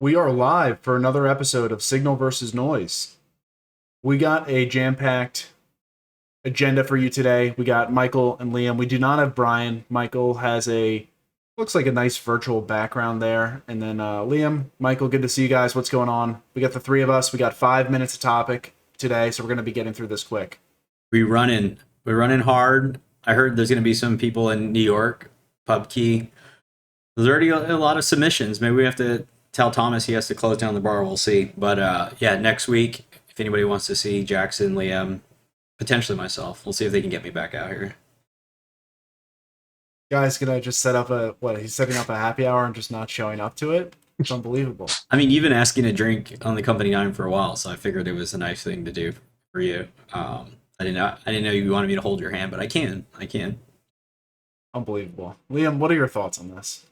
We are live for another episode of Signal versus Noise. We got a jam-packed agenda for you today. We got Michael and Liam. We do not have Brian. Michael has looks like a nice virtual background there. And then Liam, Michael, good to see you guys. What's going on? We got the three of us. We got 5 minutes of topic today, so we're going to be getting through this quick. We're running hard. I heard there's going to be some people in New York, pub key. There's already a lot of submissions. Maybe we have to tell Thomas he has to close down the bar. We'll see. But yeah, next week, if anybody wants to see Jackson, Liam, potentially myself, we'll see if they can get me back out here. Guys, gonna just set up he's setting up a happy hour and just not showing up to it? It's unbelievable. I mean, you've been asking to drink on the company dime for a while, so I figured it was a nice thing to do for you. I didn't know you wanted me to hold your hand, but I can. Unbelievable. Liam, what are your thoughts on this?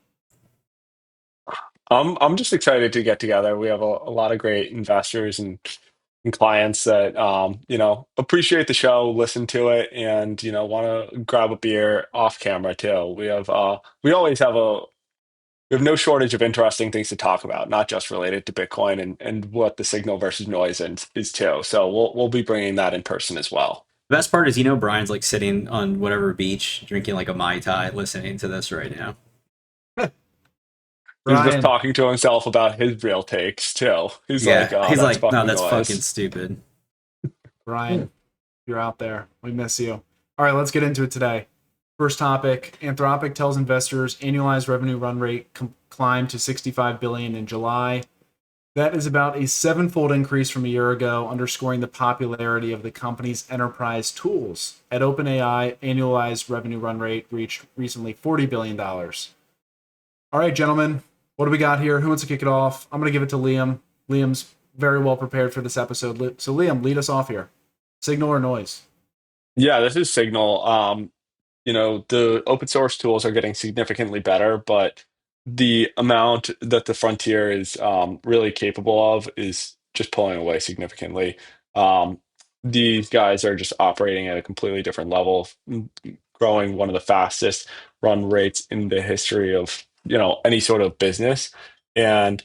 I'm just excited to get together. We have a lot of great investors and clients that appreciate the show, listen to it, and want to grab a beer off camera too. We always have we have no shortage of interesting things to talk about, not just related to Bitcoin and what the signal versus noise is too. So we'll be bringing that in person as well. The best part is, Brian's like sitting on whatever beach, drinking like a Mai Tai, listening to this right now. He's just Brian, talking to himself about his real takes too. He's Yeah, like, "Oh, he's that's like, no, fucking that's fucking noise." stupid. Brian, you're out there. We miss you. All right, let's get into it today. First topic, Anthropic tells investors annualized revenue run rate climbed to 65 billion in July. That is about a sevenfold increase from a year ago, underscoring the popularity of the company's enterprise tools. At OpenAI, annualized revenue run rate reached recently $40 billion. All right, gentlemen, what do we got here? Who wants to kick it off? I'm going to give it to Liam. Liam's very well prepared for this episode. So, Liam, lead us off here. Signal or noise? Yeah, this is Signal. The open source tools are getting significantly better, but the amount that the frontier is really capable of is just pulling away significantly. Um, these guys are just operating at a completely different level, growing one of the fastest run rates in the history of any sort of business, and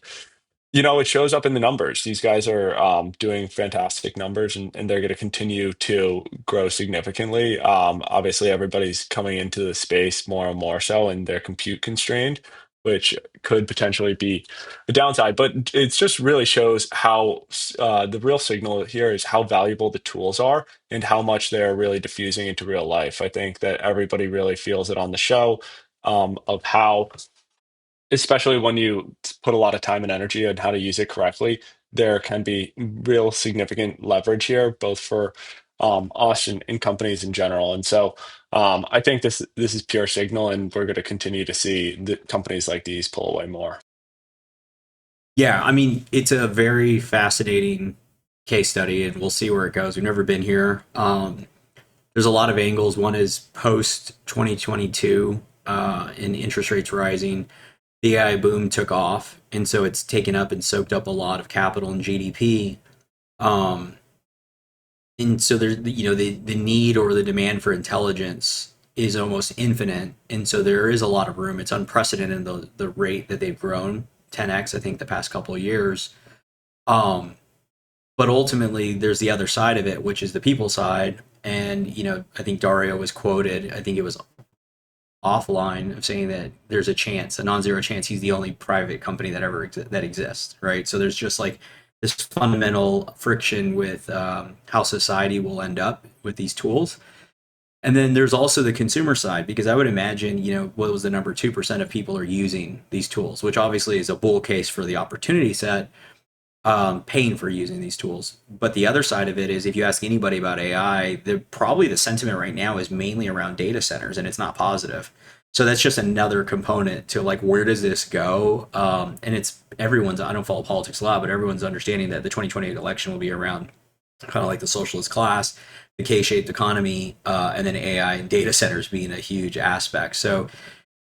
it shows up in the numbers. These guys are doing fantastic numbers, and they're going to continue to grow significantly. Obviously, everybody's coming into the space more and more so, and they're compute constrained, which could potentially be a downside. But it just really shows how the real signal here is how valuable the tools are and how much they're really diffusing into real life. I think that everybody really feels it on the show, of how, especially when you put a lot of time and energy on how to use it correctly, there can be real significant leverage here, both for us and companies in general. And so I think this is pure signal, and we're going to continue to see the companies like these pull away more. Yeah, I mean, it's a very fascinating case study, and we'll see where it goes. We've never been here. There's a lot of angles. One is post 2022 and interest rates rising. The AI boom took off, and so it's taken up and soaked up a lot of capital and GDP. Um, and so there's the need or the demand for intelligence is almost infinite, and so there is a lot of room. It's unprecedented the rate that they've grown, 10x I think the past couple of years. Um, but ultimately, there's the other side of it, which is the people side. And I think Dario was quoted. I think it was offline of saying that there's a non-zero chance he's the only private company that exists, right? So there's just like this fundamental friction with how society will end up with these tools. And then there's also the consumer side, because I would imagine, what was the number 2% of people are using these tools, which obviously is a bull case for the opportunity set, paying for using these tools. But the other side of it is, if you ask anybody about AI, probably the sentiment right now is mainly around data centers, and it's not positive. So that's just another component to like, where does this go? And it's everyone's, I don't follow politics a lot, but everyone's understanding that the 2028 election will be around kind of like the socialist class, the K-shaped economy, and then AI and data centers being a huge aspect. So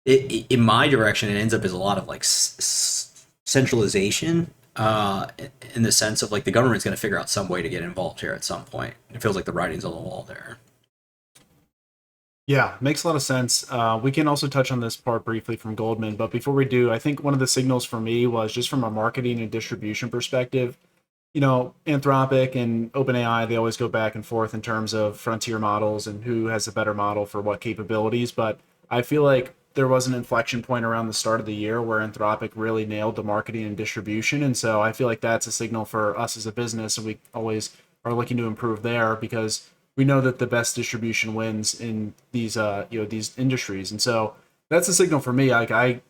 in my direction, it ends up as a lot of like centralization, in the sense of like the government's going to figure out some way to get involved here at some point. It feels like the writing's on the wall there. Yeah, makes a lot of sense. We can also touch on this part briefly from Goldman, but before we do, I think one of the signals for me was just from a marketing and distribution perspective. Anthropic and OpenAI, they always go back and forth in terms of frontier models and who has a better model for what capabilities. But I feel like there was an inflection point around the start of the year where Anthropic really nailed the marketing and distribution. And so I feel like that's a signal for us as a business. And we always are looking to improve there because we know that the best distribution wins in these industries. And so that's a signal for me. Like I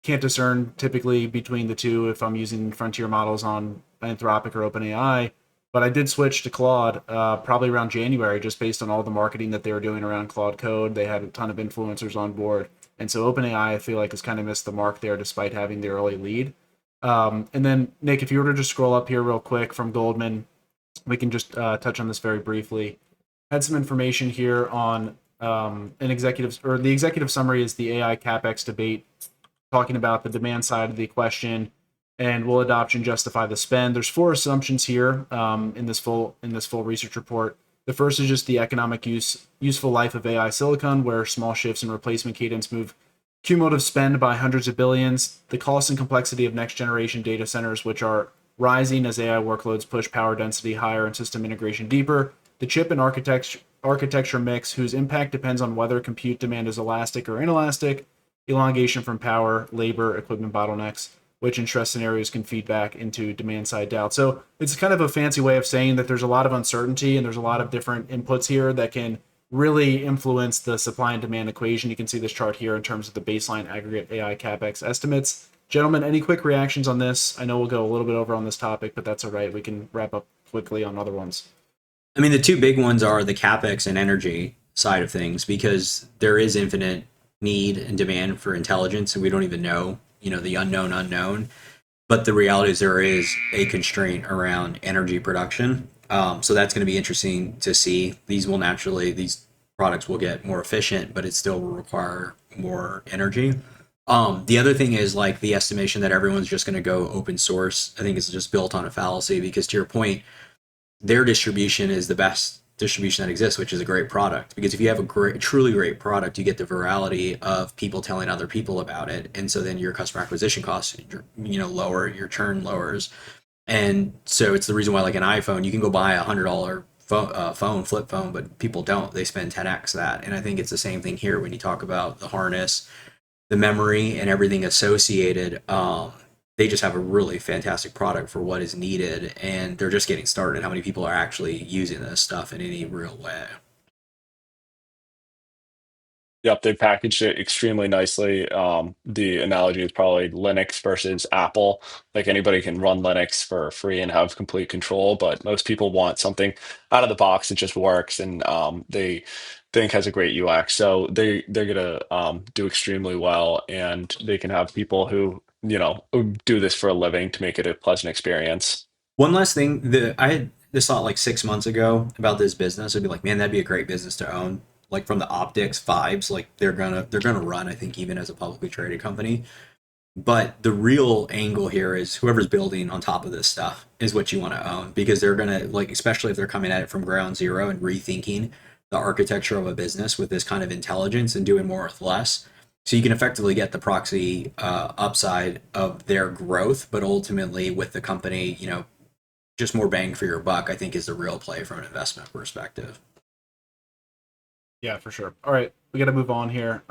can't discern typically between the two if I'm using frontier models on Anthropic or OpenAI. But I did switch to Claude probably around January, just based on all the marketing that they were doing around Claude Code. They had a ton of influencers on board, and so OpenAI I feel like has kind of missed the mark there, despite having the early lead. And then Nick, if you were to just scroll up here real quick from Goldman, we can just touch on this very briefly. Had some information here on an executive or the executive summary is the AI capex debate, talking about the demand side of the question and will adoption justify the spend. There's four assumptions here in this full research report. The first is just the economic useful life of AI silicon, where small shifts in replacement cadence move cumulative spend by hundreds of billions. The cost and complexity of next generation data centers, which are rising as AI workloads push power density higher and system integration deeper. The chip and architecture mix, whose impact depends on whether compute demand is elastic or inelastic. Elongation from power, labor, equipment bottlenecks, which in stress scenarios can feed back into demand side doubt. So it's kind of a fancy way of saying that there's a lot of uncertainty and there's a lot of different inputs here that can really influence the supply and demand equation. You can see this chart here in terms of the baseline aggregate AI capex estimates. Gentlemen, any quick reactions on this? I know we'll go a little bit over on this topic, but that's all right. We can wrap up quickly on other ones. I mean, the two big ones are the capex and energy side of things because there is infinite need and demand for intelligence, and we don't even know, the unknown unknown. But the reality is there is a constraint around energy production. So that's going to be interesting to see. These products will get more efficient, but it still will require more energy. The other thing is like the estimation that everyone's just going to go open source. I think it's just built on a fallacy because to your point, their distribution is the best distribution that exists, which is a great product. Because if you have a truly great product, you get the virality of people telling other people about it, and so then your customer acquisition costs, lower, your churn lowers, and so it's the reason why, like an iPhone, you can go buy $100 phone, flip phone, but people don't. They spend 10x that, and I think it's the same thing here when you talk about the harness, the memory, and everything associated. They just have a really fantastic product for what is needed, and they're just getting started. How many people are actually using this stuff in any real way? Yep, they packaged it extremely nicely. The analogy is probably Linux versus Apple. Like anybody can run Linux for free and have complete control, but most people want something out of the box that just works and they think has a great UX. So they're gonna do extremely well, and they can have people who do this for a living to make it a pleasant experience. One last thing that I had this thought like 6 months ago about this business. I'd be like, man, that'd be a great business to own. Like from the optics vibes, like they're gonna run. I think even as a publicly traded company. But the real angle here is whoever's building on top of this stuff is what you want to own because they're gonna like, especially if they're coming at it from ground zero and rethinking the architecture of a business with this kind of intelligence and doing more with less. So you can effectively get the proxy upside of their growth, but ultimately with the company, just more bang for your buck, I think is the real play from an investment perspective. Yeah, for sure. All right, we got to move on here.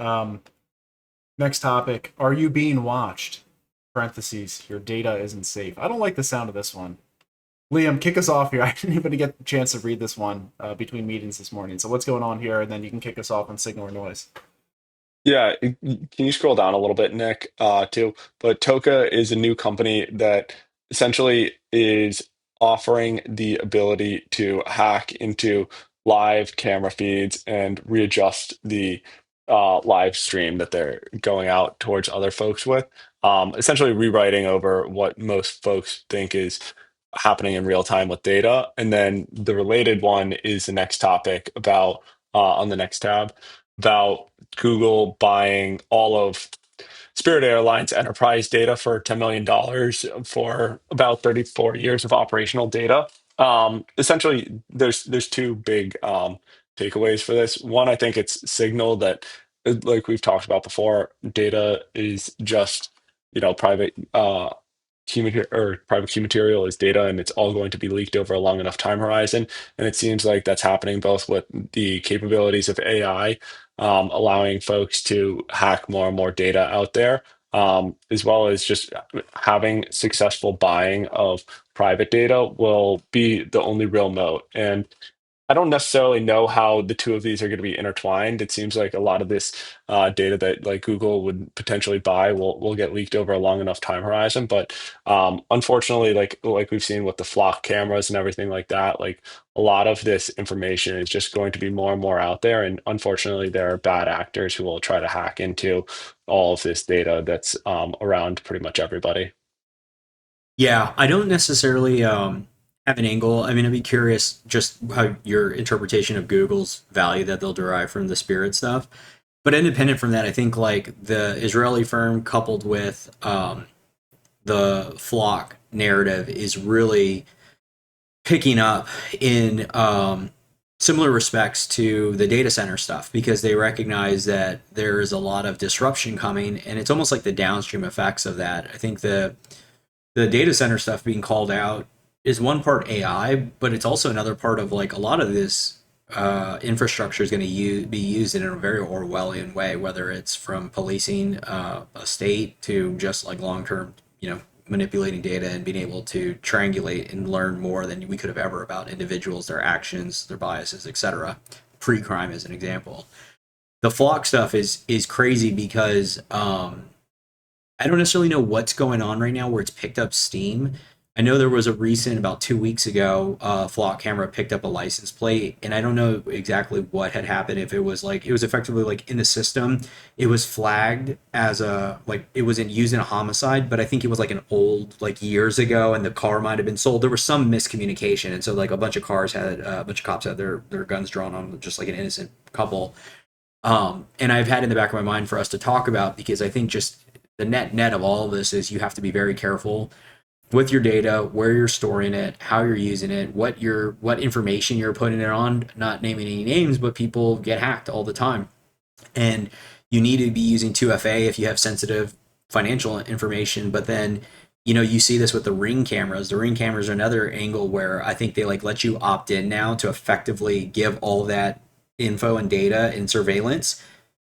Next topic: are you being watched? Parentheses. Your data isn't safe. I don't like the sound of this one. Liam, kick us off here. I didn't even get the chance to read this one between meetings this morning. So what's going on here? And then you can kick us off on signal or noise. Yeah, can you scroll down a little bit, Nick, too? But Toka is a new company that essentially is offering the ability to hack into live camera feeds and readjust the live stream that they're going out towards other folks with. Essentially rewriting over what most folks think is happening in real time with data. And then the related one is the next topic about on the next tab about Google buying all of Spirit Airlines enterprise data for $10 million for about 34 years of operational data. Essentially, there's two big takeaways for this. One, I think it's signal that, like we've talked about before, data is just, private private key material is data, and it's all going to be leaked over a long enough time horizon. And it seems like that's happening both with the capabilities of AI, allowing folks to hack more and more data out there, as well as just having successful buying of private data will be the only real moat. And I don't necessarily know how the two of these are going to be intertwined. It seems like a lot of this data that like Google would potentially buy will get leaked over a long enough time horizon. But unfortunately, like we've seen with the flock cameras and everything like that, like a lot of this information is just going to be more and more out there. And unfortunately, there are bad actors who will try to hack into all of this data that's around pretty much everybody. Yeah, I don't necessarily have an angle. I mean, I'd be curious just how your interpretation of Google's value that they'll derive from the Spirit stuff. But independent from that, I think like the Israeli firm coupled with the flock narrative is really picking up in similar respects to the data center stuff because they recognize that there is a lot of disruption coming, and it's almost like the downstream effects of that. I think the data center stuff being called out is one part AI, but it's also another part of like a lot of this infrastructure is going to be used in a very Orwellian way, whether it's from policing a state to just like long term, manipulating data and being able to triangulate and learn more than we could have ever about individuals, their actions, their biases, etc. Pre-crime, as an example. The flock stuff is crazy because I don't necessarily know what's going on right now where it's picked up steam. I know there was a recent, about 2 weeks ago, flock camera picked up a license plate, and I don't know exactly what had happened. If it was like, it was effectively like in the system, it was flagged as like, it wasn't used in a homicide, but I think it was like an old, like years ago, and the car might have been sold. There was some miscommunication. And so, like, a bunch of cops had their guns drawn on just like an innocent couple. And I've had in the back of my mind for us to talk about because I think just the net of all of this is you have to be very careful with your data, where you're storing it, how you're using it, what information you're putting it on. Not naming any names, but people get hacked all the time, and you need to be using 2FA if you have sensitive financial information. But then, you see this with the Ring cameras. The Ring cameras are another angle where I think they like let you opt in now to effectively give all that info and data and surveillance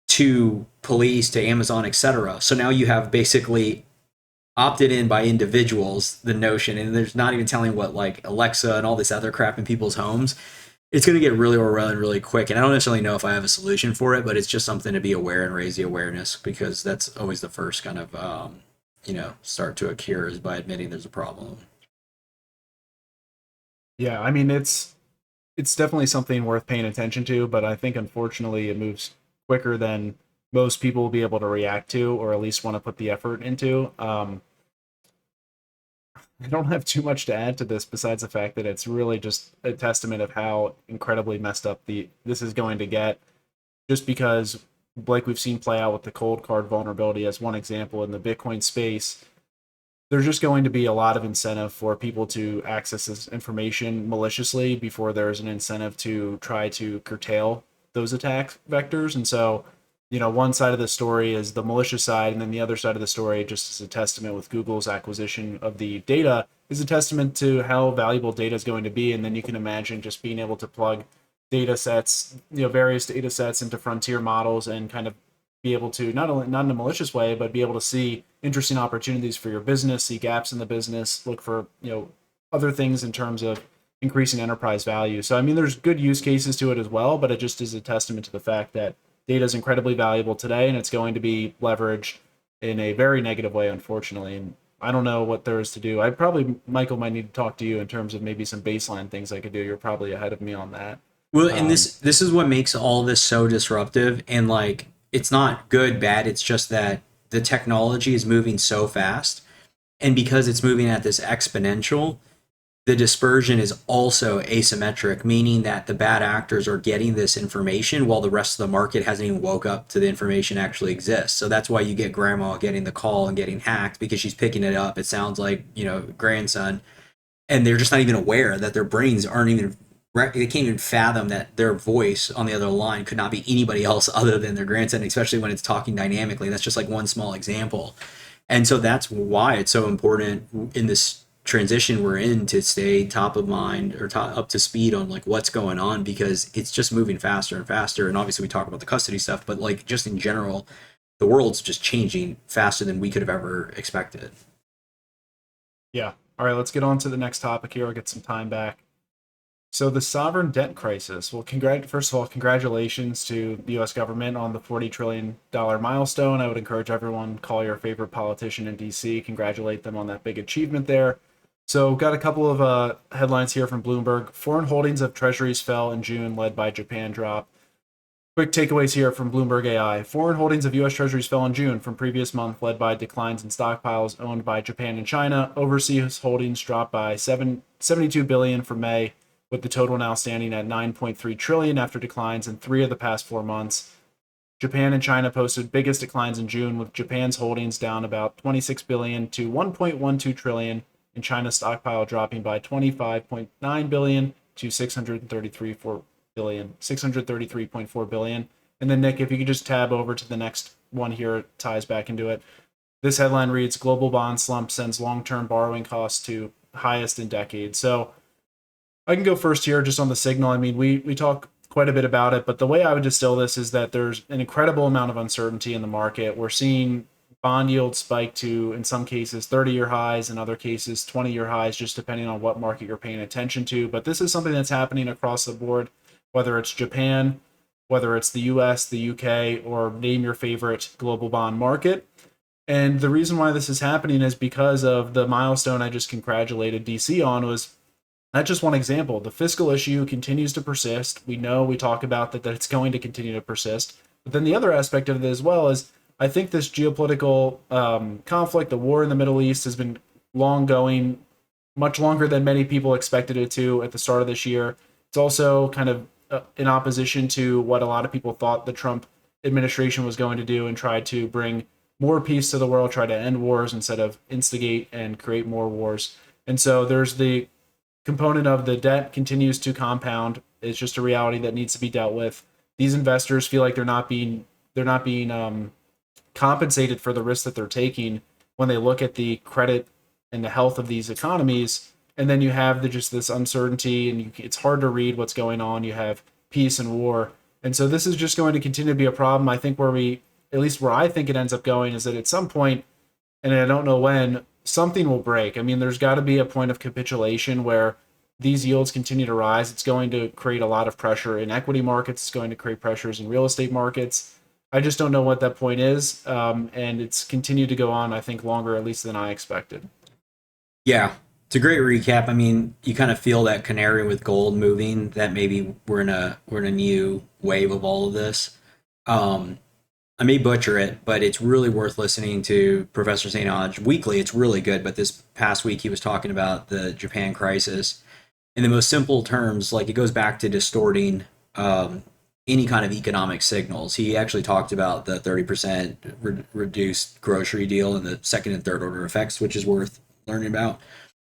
to police, to Amazon, etc. So now you have basically opted in by individuals the notion, and there's not even telling what like Alexa and all this other crap in people's homes. It's going to get really overrun really quick, and I don't necessarily know if I have a solution for it, but it's just something to be aware and raise the awareness, because that's always the first kind of start to a cure, is by admitting there's a problem. Yeah, I mean it's definitely something worth paying attention to, but I think unfortunately it moves quicker than most people will be able to react to, or at least want to put the effort into. I don't have too much to add to this besides the fact that it's really just a testament of how incredibly messed up this is going to get. Just because, like we've seen play out with the cold card vulnerability as one example in the Bitcoin space, there's just going to be a lot of incentive for people to access this information maliciously before there's an incentive to try to curtail those attack vectors. And so, one side of the story is the malicious side, and then the other side of the story, just as a testament with Google's acquisition of the data, is a testament to how valuable data is going to be. And then you can imagine just being able to plug data sets, various data sets into frontier models and kind of be able to not in a malicious way, but be able to see interesting opportunities for your business, see gaps in the business, look for, other things in terms of increasing enterprise value. So, I mean, there's good use cases to it as well, but it just is a testament to the fact that data is incredibly valuable today, and it's going to be leveraged in a very negative way, unfortunately. And I don't know what there is to do. Michael might need to talk to you in terms of maybe some baseline things I could do. You're probably ahead of me on that. Well, and this is what makes all this so disruptive, and like it's not good, bad. It's just that the technology is moving so fast, and because it's moving at this exponential, the dispersion is also asymmetric, meaning that the bad actors are getting this information while the rest of the market hasn't even woke up to the information actually exists. So that's why you get grandma getting the call and getting hacked, because she's picking it up. It sounds like, grandson, and they're just not even aware that their brains aren't even they can't even fathom that their voice on the other line could not be anybody else other than their grandson, especially when it's talking dynamically. That's just like one small example. And so that's why it's so important in this transition we're in to stay top of mind or up to speed on like what's going on, because it's just moving faster and faster. And obviously we talk about the custody stuff, but like just in general, the world's just changing faster than we could have ever expected. Yeah. All right, let's get on to the next topic here. I'll get some time back. So the sovereign debt crisis. Well, first of all, congratulations to the U.S. government on the $40 trillion milestone. I would encourage everyone, call your favorite politician in D.C., congratulate them on that big achievement there. So got a couple of headlines here from Bloomberg. Foreign holdings of treasuries fell in June, led by Japan drop. Quick takeaways here from Bloomberg AI. Foreign holdings of U.S. treasuries fell in June from previous month, led by declines in stockpiles owned by Japan and China. Overseas holdings dropped by $72 billion from May, with the total now standing at $9.3 trillion after declines in 3 of the past 4 months. Japan and China posted biggest declines in June, with Japan's holdings down about $26 billion to $1.12 trillion, and China's stockpile dropping by $25.9 billion to $633.4 billion. And then Nick, if you could just tab over to the next one here, it ties back into it. This headline reads, Global bond slump sends long-term borrowing costs to highest in decades. So I can go first here just on the signal. I mean, we talk quite a bit about it, but the way I would distill this is that there's an incredible amount of uncertainty in the market. We're seeing bond yields spike to, in some cases, 30-year highs, in other cases, 20-year highs, just depending on what market you're paying attention to. But this is something that's happening across the board, whether it's Japan, whether it's the US, the UK, or name your favorite global bond market. And the reason why this is happening is because of the milestone I just congratulated DC on. Was that's just one example. The fiscal issue continues to persist. We talk about that it's going to continue to persist. But then the other aspect of it as well is I think this geopolitical conflict, the war in the Middle East, has been long going, much longer than many people expected it to at the start of this year. It's also kind of in opposition to what a lot of people thought the Trump administration was going to do, and try to bring more peace to the world, try to end wars instead of instigate and create more wars. And so there's the component of the debt continues to compound. It's just a reality that needs to be dealt with. These investors feel like they're not being compensated for the risk that they're taking when they look at the credit and the health of these economies. And then you have just this uncertainty, and it's hard to read what's going on. You have peace and war. And so this is just going to continue to be a problem. I think at least where I think it ends up going, is that at some point, and I don't know when, something will break. I mean, there's got to be a point of capitulation where these yields continue to rise. It's going to create a lot of pressure in equity markets. It's going to create pressures in real estate markets. I just don't know what that point is. And it's continued to go on, I think, longer, at least than I expected. Yeah, it's a great recap. I mean, you kind of feel that canary with gold moving, that maybe we're in a new wave of all of this. I may butcher it, but it's really worth listening to Professor St. Onge weekly. It's really good. But this past week, he was talking about the Japan crisis in the most simple terms. Like, it goes back to distorting any kind of economic signals. He actually talked about the 30% reduced grocery deal and the second and third order effects, which is worth learning about.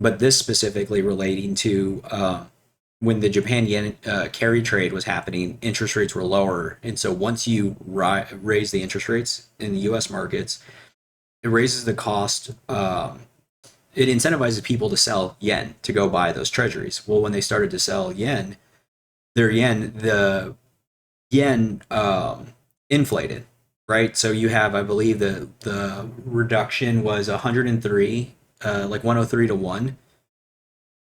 But this specifically relating to when the Japan yen carry trade was happening, interest rates were lower. And so once you raise the interest rates in the US markets, it raises the cost. It incentivizes people to sell yen to go buy those treasuries. Well, when they started to sell yen, the yen inflated, right? So you have, I believe the reduction was 103, like 103 to 1.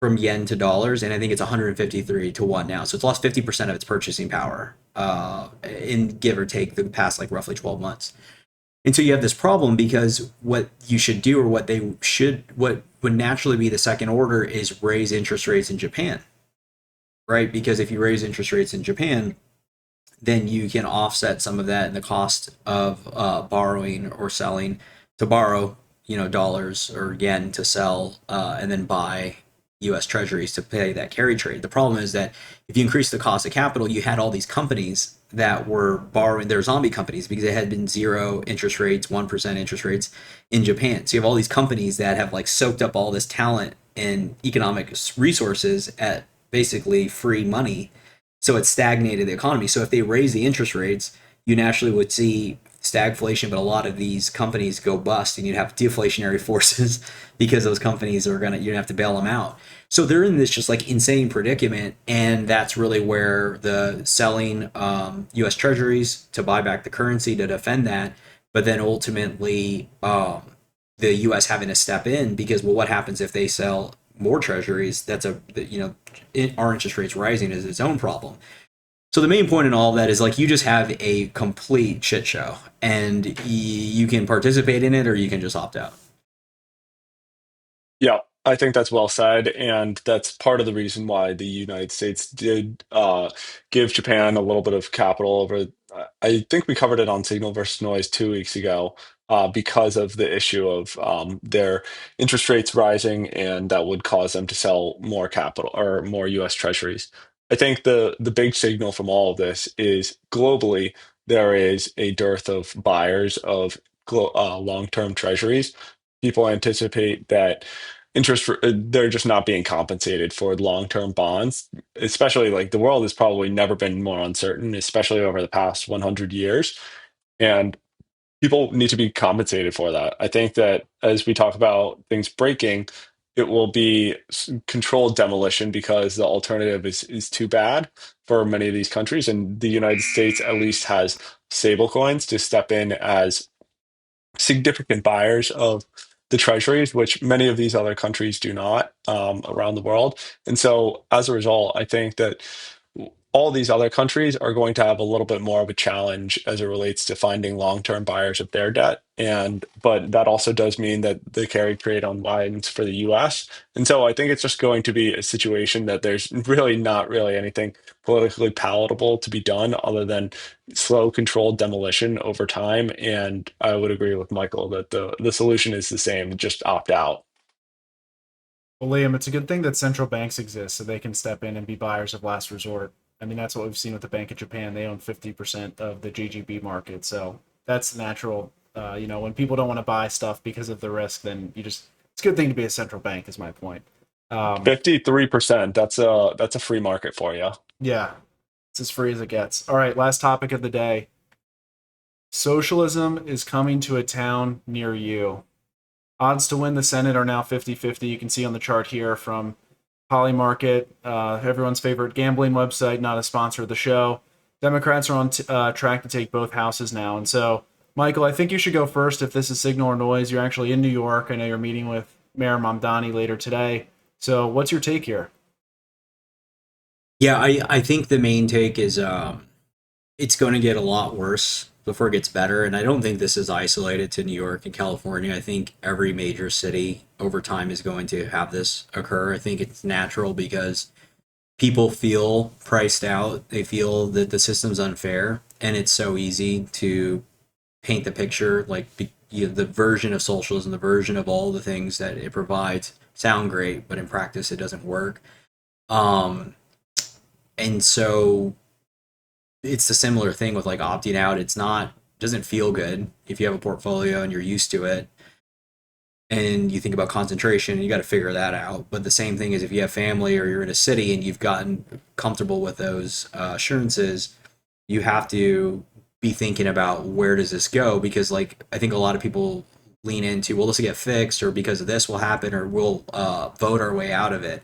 From yen to dollars, and I think it's 153 to 1 now. So it's lost 50% of its purchasing power in give or take the past like roughly 12 months. And so you have this problem, because what you should do, or what would naturally be the second order, is raise interest rates in Japan, right? Because if you raise interest rates in Japan, then you can offset some of that in the cost of borrowing or selling, to borrow, dollars or yen to sell, and then buy U.S. treasuries to pay that carry trade. The problem is that if you increase the cost of capital, you had all these companies that were borrowing. They're zombie companies because they had been 0 interest rates, 1% interest rates in Japan. So you have all these companies that have like soaked up all this talent and economic resources at basically free money. So it stagnated the economy. So if they raise the interest rates, you naturally would see stagflation, but a lot of these companies go bust and you'd have deflationary forces because those companies are gonna, you're gonna have to bail them out. So they're in this just like insane predicament, and that's really where the selling U.S. Treasuries to buy back the currency to defend that, but then ultimately the U.S. having to step in because, well, what happens if they sell more treasuries? That's a, you know, our interest rates rising is its own problem. So the main point in all of that is like you just have a complete shit show, and you can participate in it or you can just opt out. Yeah, I think that's well said, and that's part of the reason why the United States did give Japan a little bit of capital over. I think we covered it on Signal versus Noise 2 weeks ago, because of the issue of their interest rates rising, and that would cause them to sell more capital or more U.S. Treasuries. I think the big signal from all of this is globally there is a dearth of buyers of long-term Treasuries. People anticipate that they're just not being compensated for long-term bonds, especially like the world has probably never been more uncertain, especially over the past 100 years, and people need to be compensated for that. I think that as we talk about things breaking, it will be controlled demolition because the alternative is too bad for many of these countries, and the United States at least has stablecoins to step in as significant buyers of the treasuries, which many of these other countries do not, around the world. And so as a result, I think that all these other countries are going to have a little bit more of a challenge as it relates to finding long-term buyers of their debt. And but that also does mean that the carry trade unwinds for the US. And so I think it's just going to be a situation that there's really not really anything politically palatable to be done other than slow controlled demolition over time. And I would agree with Michael that the solution is the same, just opt out. Well, Liam, it's a good thing that central banks exist so they can step in and be buyers of last resort. I mean, that's what we've seen with the Bank of Japan. They own 50% of the JGB market. So that's natural. When people don't want to buy stuff because of the risk, then it's a good thing to be a central bank, is my point. Um, 53%, that's a free market for you. yeah, it's as free as it gets. All right, last topic of the day. Socialism is coming to a town near you. Odds to win the Senate are now 50-50. You can see on the chart here from Polymarket, everyone's favorite gambling website, not a sponsor of the show. Democrats are on track to take both houses now. And so, Michael, I think you should go first if this is signal or noise. You're actually in New York. I know you're meeting with Mayor Mamdani later today. So what's your take here? Yeah, I think the main take is it's going to get a lot worse before it gets better. And I don't think this is isolated to New York and California. I think every major city over time is going to have this occur. I think it's natural because people feel priced out. They feel that the system's unfair. And it's so easy to paint the picture like the version of socialism, the version of all the things that it provides sound great, but in practice it doesn't work. Um, and so it's a similar thing with like opting out. It's not, doesn't feel good if you have a portfolio and you're used to it and you think about concentration, you got to figure that out. But the same thing is if you have family or you're in a city and you've gotten comfortable with those assurances, you have to be thinking about where does this go, because like I think a lot of people lean into, well, this will get fixed or because of this will happen or we'll vote our way out of it,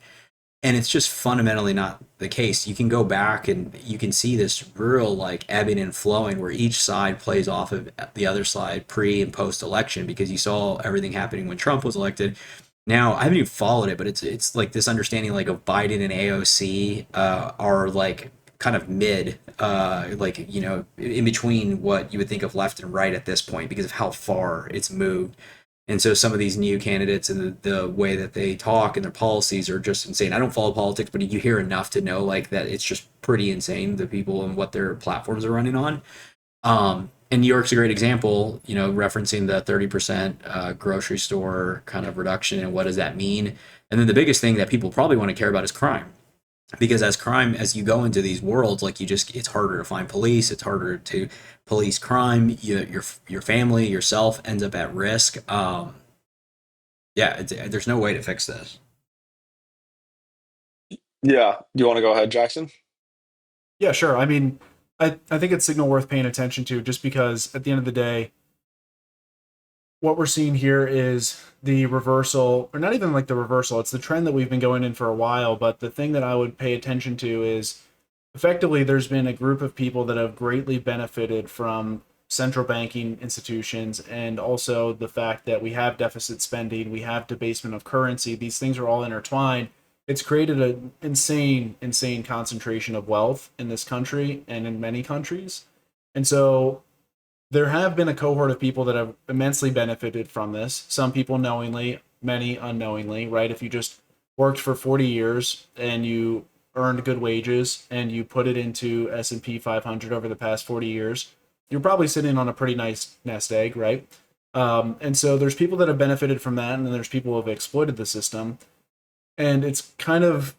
and it's just fundamentally not the case. You can go back and you can see this real like ebbing and flowing where each side plays off of the other side pre and post election, because you saw everything happening when Trump was elected. Now I haven't even followed it, but it's like this understanding like of Biden and AOC are like kind of mid, like in between what you would think of left and right at this point because of how far it's moved. And so some of these new candidates and the way that they talk and their policies are just insane. I don't follow politics, but you hear enough to know like that it's just pretty insane, the people and what their platforms are running on. And New York's a great example, referencing the 30% grocery store kind of reduction and what does that mean. And then the biggest thing that people probably want to care about is crime, because as you go into these worlds, like it's harder to find police, it's harder to police crime. Your family, yourself ends up at risk. Yeah, there's no way to fix this. Yeah, you want to go ahead, Jackson? Yeah, sure. I mean, I think it's signal worth paying attention to just because at the end of the day, what we're seeing here is the reversal, or not even like the reversal, it's the trend that we've been going in for a while. But the thing that I would pay attention to is effectively there's been a group of people that have greatly benefited from central banking institutions and also the fact that we have deficit spending, we have debasement of currency. These things are all intertwined. It's created an insane concentration of wealth in this country and in many countries. And so there have been a cohort of people that have immensely benefited from this. Some people knowingly, many unknowingly, right? If you just worked for 40 years and you earned good wages and you put it into S&P 500 over the past 40 years, you're probably sitting on a pretty nice nest egg, right? And so there's people that have benefited from that, and then there's people who have exploited the system. And it's kind of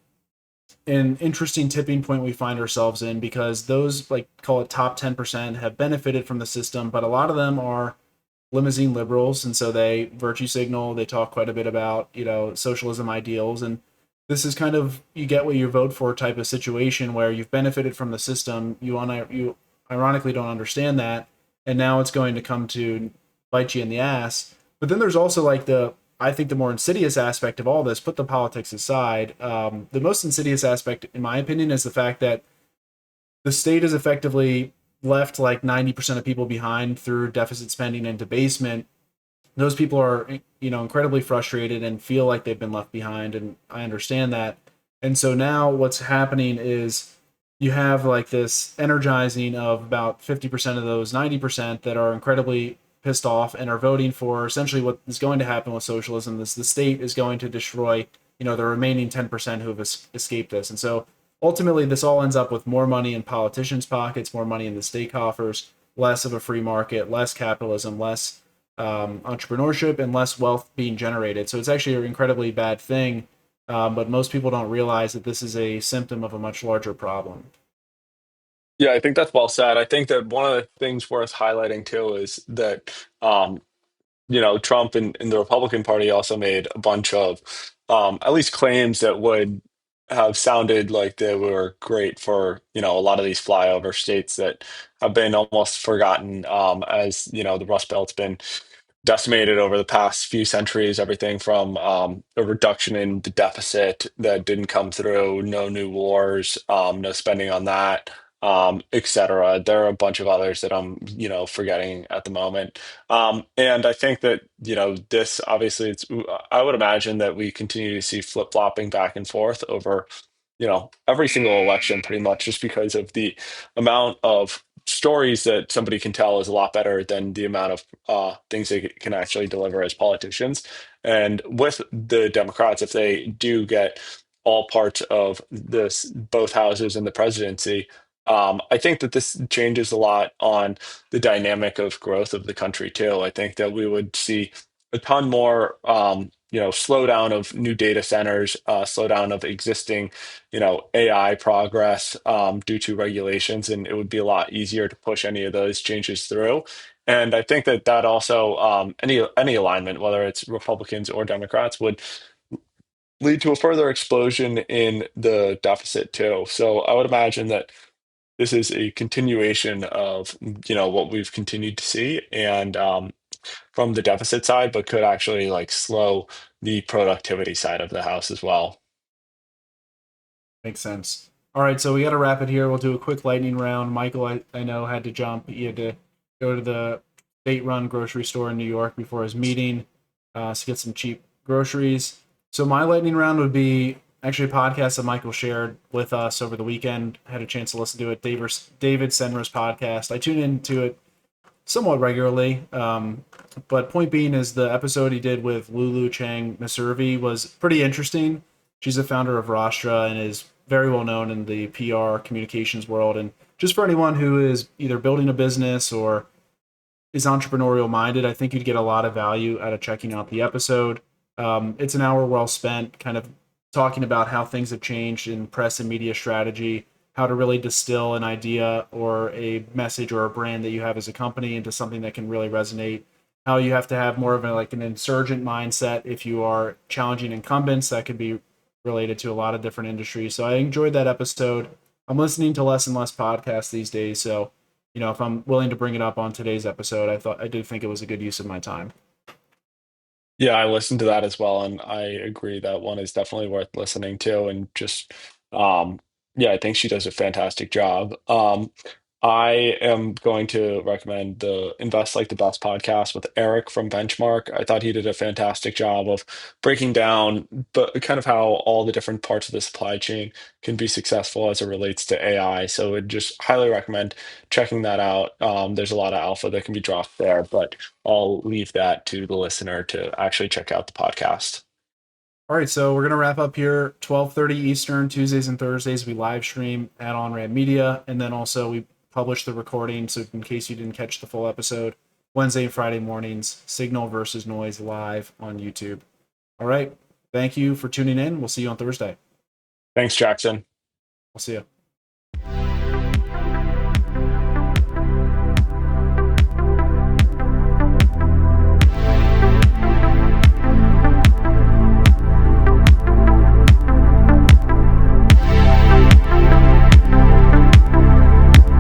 an interesting tipping point we find ourselves in because those, like, call it top 10%, have benefited from the system, but a lot of them are limousine liberals, and so they virtue signal, they talk quite a bit about, socialism ideals, and this is kind of you get what you vote for type of situation where you've benefited from the system, you ironically don't understand that, and now it's going to come to bite you in the ass. But then there's also like I think the more insidious aspect of all this, put the politics aside, the most insidious aspect, in my opinion, is the fact that the state is effectively left like 90% of people behind through deficit spending and debasement. Those people are, incredibly frustrated and feel like they've been left behind. And I understand that. And so now what's happening is you have like this energizing of about 50% of those 90% that are incredibly pissed off and are voting for essentially what is going to happen with socialism. This the state is going to destroy, the remaining 10% who have escaped this. And so ultimately this all ends up with more money in politicians' pockets, more money in the state coffers, less of a free market, less capitalism, less entrepreneurship, and less wealth being generated. So it's actually an incredibly bad thing, but most people don't realize that this is a symptom of a much larger problem. Yeah, I think that's well said. I think that one of the things worth highlighting too is that um, Trump and the Republican Party also made a bunch of at least claims that would have sounded like they were great for, a lot of these flyover states that have been almost forgotten as, the Rust Belt's been decimated over the past few centuries, everything from a reduction in the deficit that didn't come through, no new wars, no spending on that, et cetera. There are a bunch of others that I'm, forgetting at the moment. And I think that, this obviously, I would imagine that we continue to see flip-flopping back and forth over, every single election pretty much just because of the amount of stories that somebody can tell is a lot better than the amount of things they can actually deliver as politicians. And with the Democrats, if they do get all parts of this, both houses and the presidency, I think that this changes a lot on the dynamic of growth of the country too. I think that we would see a ton more, slowdown of new data centers, slowdown of existing, AI progress due to regulations, and it would be a lot easier to push any of those changes through. And I think that that also any alignment, whether it's Republicans or Democrats, would lead to a further explosion in the deficit too. So I would imagine that this is a continuation of what we've continued to see, and from the deficit side, but could actually like slow the productivity side of the house as well. Makes sense. All right, so we got to wrap it here. We'll do a quick lightning round. Michael, I know, had to jump. He had to go to the state-run grocery store in New York before his meeting to get some cheap groceries. So my lightning round would be actually a podcast that Michael shared with us over the weekend. I had a chance to listen to it. David Senra's podcast. I tune into it somewhat regularly. But point being is the episode he did with Lulu Chang Naservi was pretty interesting. She's the founder of Rastra and is very well known in the PR communications world. And just for anyone who is either building a business or is entrepreneurial minded, I think you'd get a lot of value out of checking out the episode. It's an hour well spent, kind of talking about how things have changed in press and media strategy, how to really distill an idea or a message or a brand that you have as a company into something that can really resonate. How you have to have more of like an insurgent mindset if you are challenging incumbents. That could be related to a lot of different industries. So I enjoyed that episode. I'm listening to less and less podcasts these days. So, if I'm willing to bring it up on today's episode, I did think it was a good use of my time. Yeah, I listened to that as well, and I agree that one is definitely worth listening to. And just, um, yeah, I think she does a fantastic job. I am going to recommend the Invest Like the Best podcast with Eric from Benchmark. I thought he did a fantastic job of breaking down, but kind of how all the different parts of the supply chain can be successful as it relates to AI. So, I just highly recommend checking that out. There's a lot of alpha that can be dropped there, but I'll leave that to the listener to actually check out the podcast. All right, so we're gonna wrap up here. 12:30 Eastern, Tuesdays and Thursdays we live stream at Onramp Media, and then also we publish the recording. So in case you didn't catch the full episode, Wednesday and Friday mornings, Signal versus Noise live on YouTube. All right, thank you for tuning in. We'll see you on Thursday. Thanks, Jackson. I'll see you.